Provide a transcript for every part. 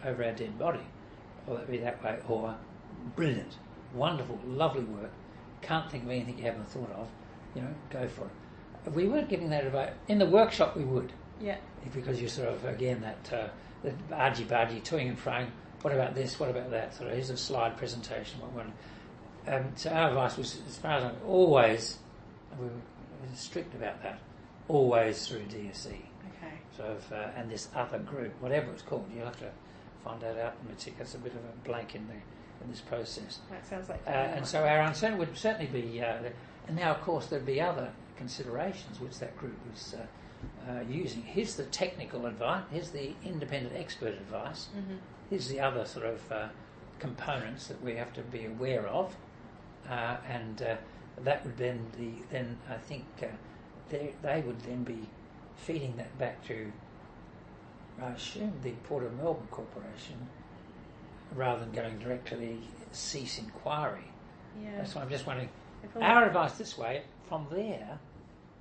over our dead body, or that be that way, or brilliant, wonderful, lovely work, can't think of anything you haven't thought of, go for it. If we weren't giving that advice, in the workshop we would. Yeah. Because you sort of, again, that argy-bargy, toing and froing, what about this, what about that, sort of, here's a slide presentation, what one. So our advice was, as far as I'm always, we were strict about that, always through DSE. Okay. Sort of, and this other group, whatever it's called, you'll have to find that out. It's a bit of a blank in this process. That sounds like. And so our answer would certainly be, and now of course there'd be other considerations which that group was using. Here's the technical advice. Here's the independent expert advice. Mm-hmm. Here's the other sort of components that we have to be aware of, and that would then I think they would then be feeding that back to, I assume, the Port of Melbourne Corporation, rather than going direct to the cease inquiry. Yeah. That's why I'm just wondering. Our advice this way, from there,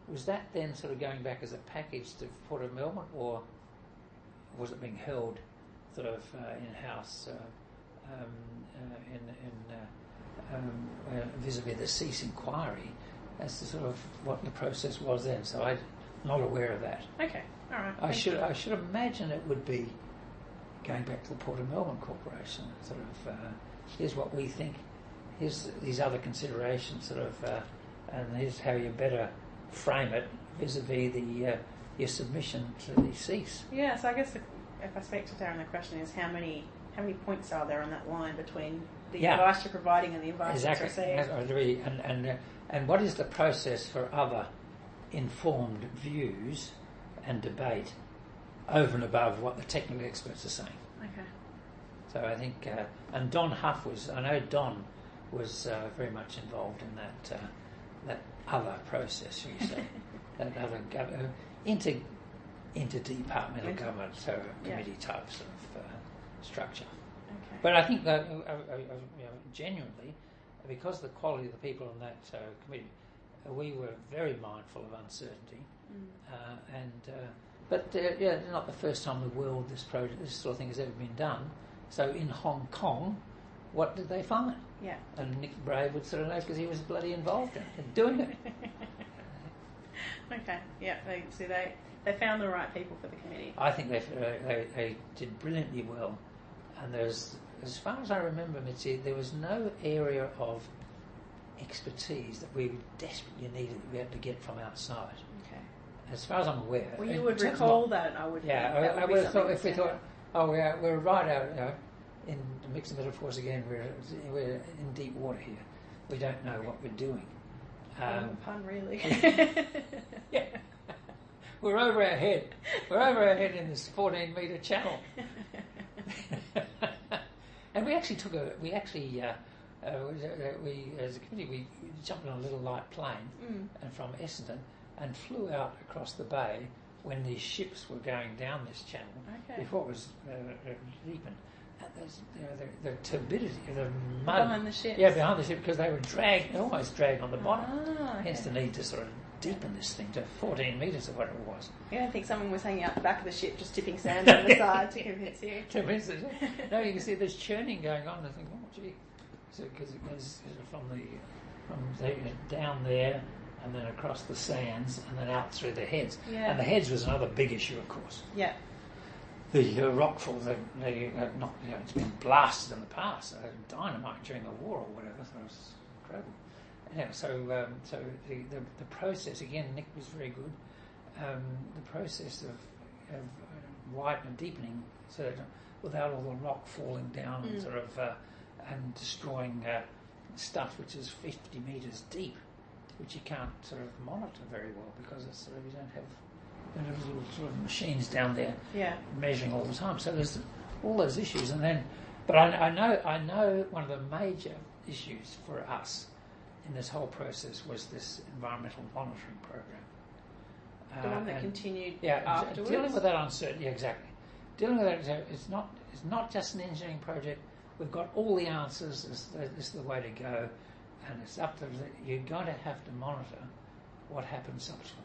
was that then sort of going back as a package to Port of Melbourne, or was it being held sort of in-house vis-a-vis the cease inquiry as to sort of what the process was then? So I'm not aware of that. Okay, all right. I should imagine it would be going back to the Port of Melbourne Corporation, sort of, here's what we think, here's these other considerations, sort of, and here's how you better frame it vis-a-vis your submission to the cease. Yeah, so I guess if I speak to Darren, the question is how many points are there on that line between the advice you're providing and the advice that's received? And what is the process for other informed views and debate over and above what the technical experts are saying? Okay. So I think, and Don Huff I know Don was very much involved in that other process, shall we say, that other interdepartmental government committee type sort of structure. Okay. But I think that genuinely, because the quality of the people on that committee, we were very mindful of uncertainty, but it's not the first time in the world this sort of thing has ever been done. So in Hong Kong, what did they find? Yeah. And Nick Brave would sort of know because he was bloody involved in doing it. Okay. Yeah. They found the right people for the committee. I think they did brilliantly well, and there's, as far as I remember, Mitzi, there was no area of expertise that we desperately needed that we had to get from outside. Okay. As far as I'm aware. Well, you would recall that, I would. Yeah, I would have thought if we thought, we're right out, in to mix the metaphors again, we're in deep water here. We don't know what we're doing. Pun, really. Yeah. We're over our head. We're over our head in this 14-metre channel. And we actually as a committee, we jumped on a little light plane and from Essendon and flew out across the bay when these ships were going down this channel before it was deepened. And the turbidity, the mud behind the ship. Yeah, behind the ship, because they were almost dragged on the bottom. Hence the need to sort of deepen this thing to 14 metres or whatever it was. Yeah, I think someone was hanging out the back of the ship just tipping sand on the side to convince you. No, you can see there's churning going on. I think, oh gee, because it goes from down there and then across the sands and then out through the heads. Yeah. And the heads was another big issue, of course. Yeah. The rockfall, it's been blasted in the past. Dynamite during the war or whatever. So it was incredible. Yeah, so the process, again, Nick was very good. The process of widening and deepening, so that without all the rock falling down and sort of and destroying stuff which is 50 metres deep, which you can't sort of monitor very well because it's sort of, you don't have little sort of machines down there measuring all the time. So there's all those issues, but I know one of the major issues for us in this whole process was this environmental monitoring program. The one that continued afterwards? Dealing with that uncertainty, exactly. Dealing with that, it's not just an engineering project. We've got all the answers. This is the way to go, and it's up to you're going to have to monitor what happens subsequently.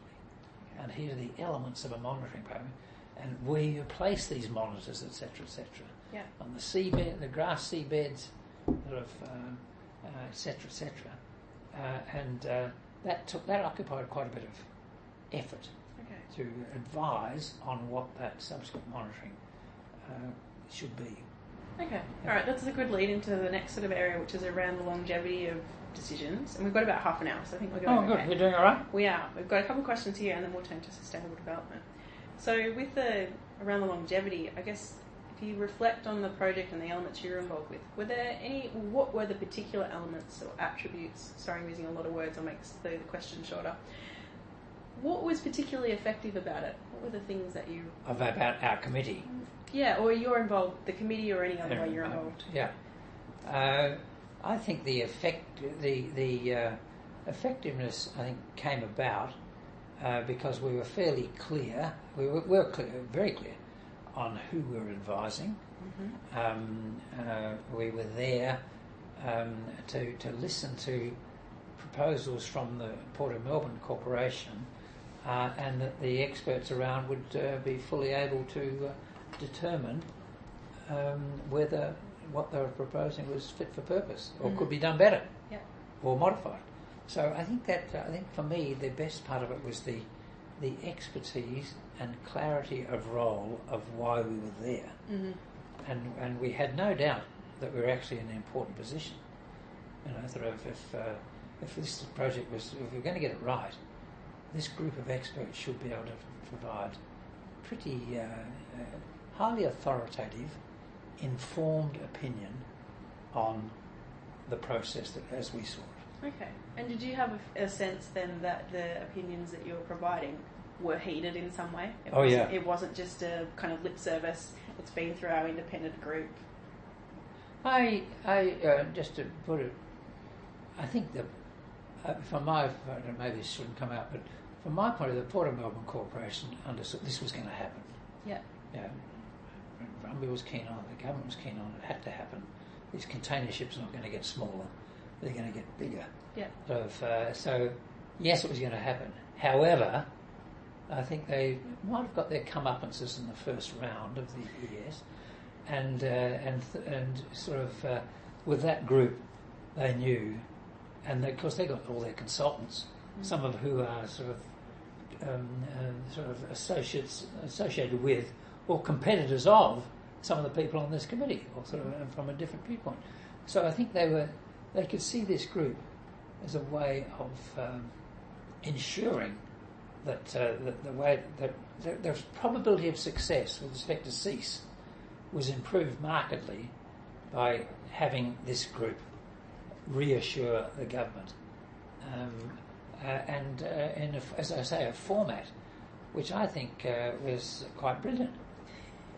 And here are the elements of a monitoring program. and where you place these monitors, etc., etc. Yeah. On the seabed, the grass seabeds, sort of, etc., etc. And that occupied quite a bit of effort to advise on what that subsequent monitoring should be. Okay, all right, that's a good lead into the next sort of area, which is around the longevity of decisions. And we've got about half an hour, so I think we're going okay. Oh, good. We're doing all right? We are. We've got a couple of questions here, and then we'll turn to sustainable development. So with around the longevity, I guess if you reflect on the project and the elements you were involved with, what were the particular elements or attributes, sorry I'm using a lot of words, I'll make the question shorter, what was particularly effective about it? What were the things that you... About our committee? Yeah, or you're involved, the committee or any other way you're involved. Yeah. I think the effectiveness, I think, came about because we were fairly clear, we were clear, very clear on who we were advising. Mm-hmm. We were there to listen to proposals from the Port of Melbourne Corporation and that the experts around would be fully able to determine whether what they were proposing was fit for purpose or could be done better or modified. So I think for me the best part of it was the expertise and clarity of role of why we were there, and we had no doubt that we were actually in an important position. You know, sort of if this project if we're going to get it right, this group of experts should be able to provide pretty highly authoritative, informed opinion on the process as we saw it. Okay. And did you have a sense then that the opinions that you were providing were heeded in some way? It wasn't just a kind of lip service. It's been through our independent group. I just to put it, I think that from my, maybe this shouldn't come out, but from my point of view, the Port of Melbourne Corporation understood this was going to happen. Yeah. Yeah. Rumby was keen on it, the government was keen on it, it had to happen. These container ships are not going to get smaller, they're going to get bigger. Yeah. So yes, it was going to happen. However, I think they might have got their comeuppances in the first round of the ES, and sort of with that group, they knew, and of course they got all their consultants, some of who are sort of associated with or competitors of some of the people on this committee, or sort of from a different viewpoint. So I think they could see this group as a way of ensuring that the probability of success with respect to CEASE was improved markedly by having this group reassure the government, and in as I say, a format which I think was quite brilliant.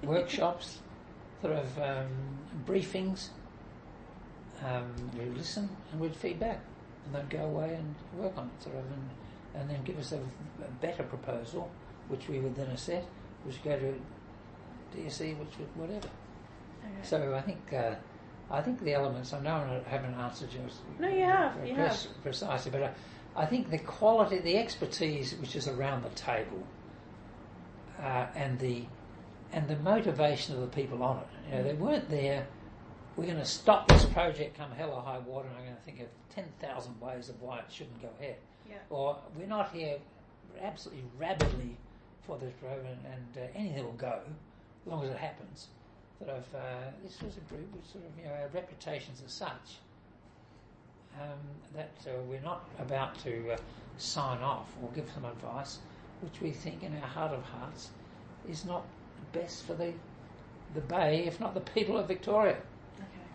Workshops, sort of briefings. We'd listen and we'd feedback, and they'd go away and work on it, sort of, and then give us a better proposal, which we would then assess, which would go to DSE, which would whatever. Okay. So I think the elements. I know I haven't answered yours. No, you have. Precisely, but I think the quality, the expertise, which is around the table, and the motivation of the people on it. You know, they weren't there. We're going to stop this project come hell or high water, and I'm going to think of 10,000 ways of why it shouldn't go ahead. Yeah. Or we're not here absolutely rabidly for this program, and anything will go as long as it happens. Sort of, this was a group which sort of, you know, our reputations are such that we're not about to sign off or give some advice, which we think in our heart of hearts is not best for the Bay, if not the people of Victoria. Okay.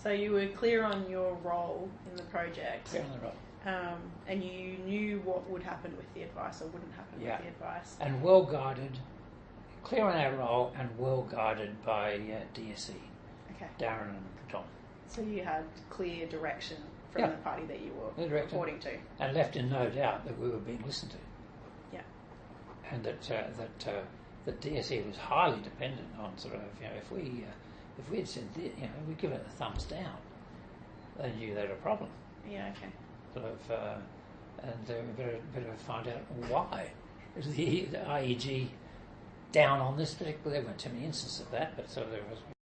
So you were clear on your role in the project. Clear on the role. And you knew what would happen with the advice or wouldn't happen with the advice. And well guided, clear on our role and well guided by DSE, Darren and Tom. So you had clear direction from the party that you were reporting to. And left in no doubt that we were being listened to. Yeah. And that DSE was highly dependent on sort of, you know, if we had said, you know, we'd given it a thumbs down, they knew they had a problem. Yeah, okay. Sort of, and we better find out why. The IEG down on this particular. There weren't too many instances of that, but so there was